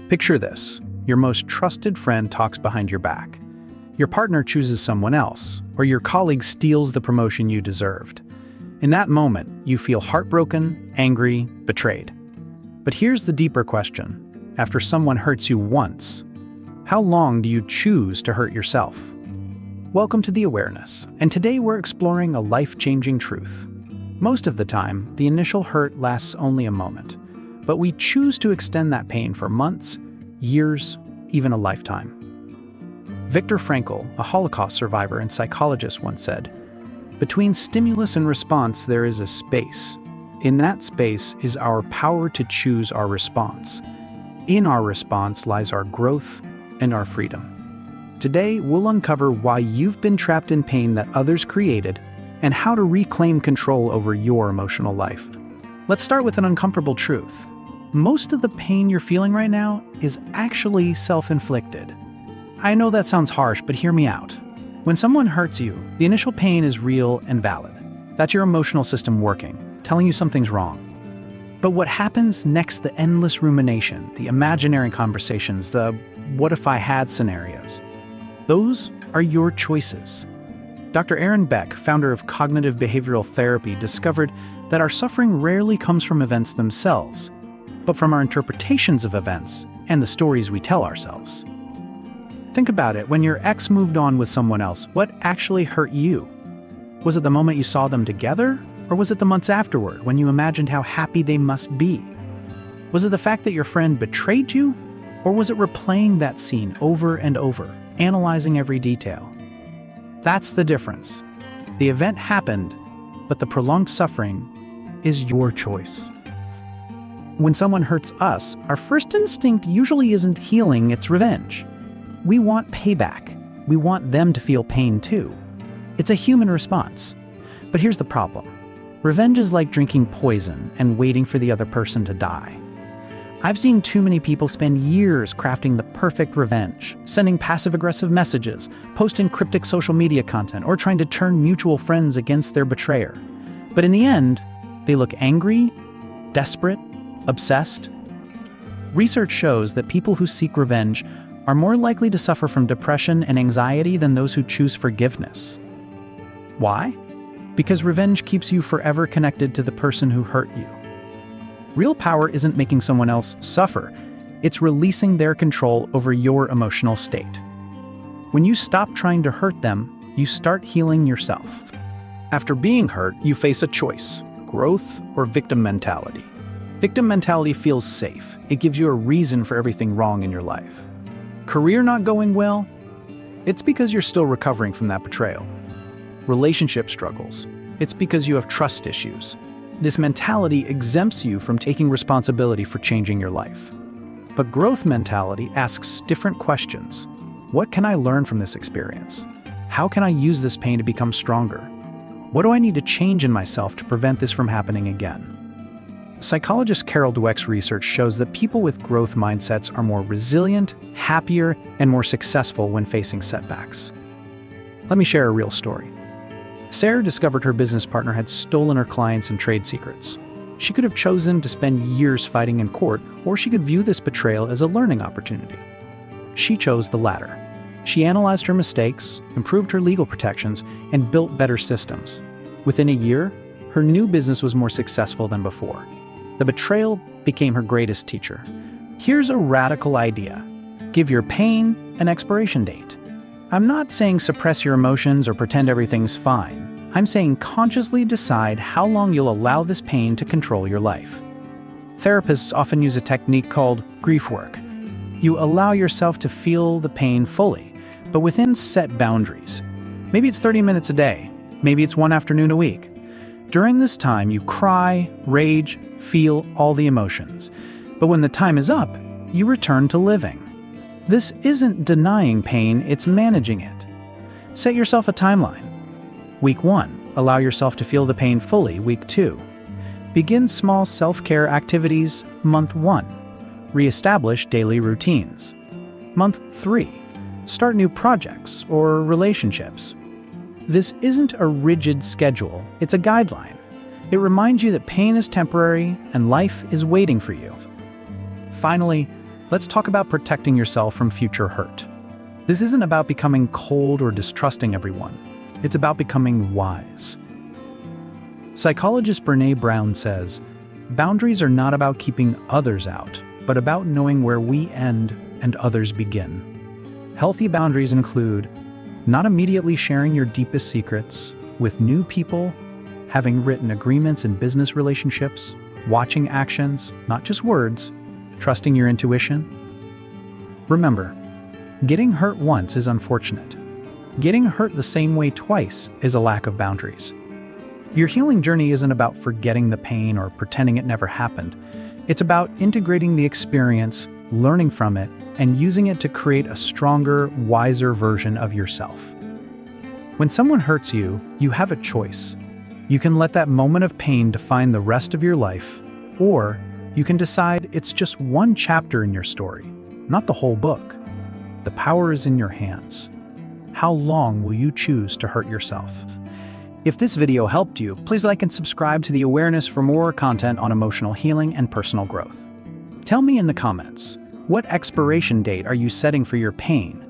Picture this. Your most trusted friend talks behind your back. Your partner chooses someone else, or your colleague steals the promotion you deserved. In that moment, you feel heartbroken, angry, betrayed. But here's the deeper question. After someone hurts you once, how long do you choose to hurt yourself? Welcome to The Awareness, and today we're exploring a life-changing truth. Most of the time, the initial hurt lasts only a moment, but we choose to extend that pain for months, years, even a lifetime. Viktor Frankl, a Holocaust survivor and psychologist, once said, "Between stimulus and response, there is a space. In that space is our power to choose our response. In our response lies our growth and our freedom." Today, we'll uncover why you've been trapped in pain that others created and how to reclaim control over your emotional life. Let's start with an uncomfortable truth. Most of the pain you're feeling right now is actually self-inflicted. I know that sounds harsh, but hear me out. When someone hurts you, the initial pain is real and valid. That's your emotional system working, telling you something's wrong. But what happens next, the endless rumination, the imaginary conversations, the what if I had scenarios, those are your choices. Dr. Aaron Beck, founder of cognitive behavioral therapy, discovered that our suffering rarely comes from events themselves, but from our interpretations of events and the stories we tell ourselves. Think about it. When your ex moved on with someone else, what actually hurt you? Was it the moment you saw them together? Or was it the months afterward when you imagined how happy they must be? Was it the fact that your friend betrayed you? Or was it replaying that scene over and over, analyzing every detail? That's the difference. The event happened, but the prolonged suffering is your choice. When someone hurts us, our first instinct usually isn't healing, it's revenge. We want payback. We want them to feel pain too. It's a human response. But here's the problem. Revenge is like drinking poison and waiting for the other person to die. I've seen too many people spend years crafting the perfect revenge, sending passive-aggressive messages, posting cryptic social media content, or trying to turn mutual friends against their betrayer. But in the end, they look angry, desperate, obsessed. Research shows that people who seek revenge are more likely to suffer from depression and anxiety than those who choose forgiveness. Why? Because revenge keeps you forever connected to the person who hurt you. Real power isn't making someone else suffer, it's releasing their control over your emotional state. When you stop trying to hurt them, you start healing yourself. After being hurt, you face a choice: growth or victim mentality. Victim mentality feels safe. It gives you a reason for everything wrong in your life. Career not going well? It's because you're still recovering from that betrayal. Relationship struggles? It's because you have trust issues. This mentality exempts you from taking responsibility for changing your life. But growth mentality asks different questions. What can I learn from this experience? How can I use this pain to become stronger? What do I need to change in myself to prevent this from happening again? Psychologist Carol Dweck's research shows that people with growth mindsets are more resilient, happier, and more successful when facing setbacks. Let me share a real story. Sarah discovered her business partner had stolen her clients and trade secrets. She could have chosen to spend years fighting in court, or she could view this betrayal as a learning opportunity. She chose the latter. She analyzed her mistakes, improved her legal protections, and built better systems. Within a year, her new business was more successful than before. The betrayal became her greatest teacher. Here's a radical idea. Give your pain an expiration date. I'm not saying suppress your emotions or pretend everything's fine. I'm saying consciously decide how long you'll allow this pain to control your life. Therapists often use a technique called grief work. You allow yourself to feel the pain fully, but within set boundaries. Maybe it's 30 minutes a day. Maybe it's one afternoon a week. During this time, you cry, rage, feel all the emotions. But when the time is up, you return to living. This isn't denying pain, it's managing it. Set yourself a timeline. Week 1, allow yourself to feel the pain fully. Week 2, begin small self-care activities. Month 1, reestablish daily routines. Month 3, start new projects or relationships. This isn't a rigid schedule, it's a guideline. It reminds you that pain is temporary and life is waiting for you. Finally, let's talk about protecting yourself from future hurt. This isn't about becoming cold or distrusting everyone. It's about becoming wise. Psychologist Brené Brown says, boundaries are not about keeping others out, but about knowing where we end and others begin. Healthy boundaries include not immediately sharing your deepest secrets with new people, having written agreements in business relationships, watching actions, not just words, trusting your intuition. Remember, getting hurt once is unfortunate. Getting hurt the same way twice is a lack of boundaries. Your healing journey isn't about forgetting the pain or pretending it never happened. It's about integrating the experience, learning from it, and using it to create a stronger, wiser version of yourself. When someone hurts you, you have a choice. You can let that moment of pain define the rest of your life, or you can decide it's just one chapter in your story, not the whole book. The power is in your hands. How long will you choose to hurt yourself? If this video helped you, please like and subscribe to The Awareness for more content on emotional healing and personal growth. Tell me in the comments, what expiration date are you setting for your pain?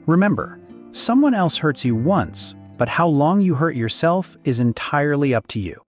Remember, someone else hurts you once, but how long you hurt yourself is entirely up to you.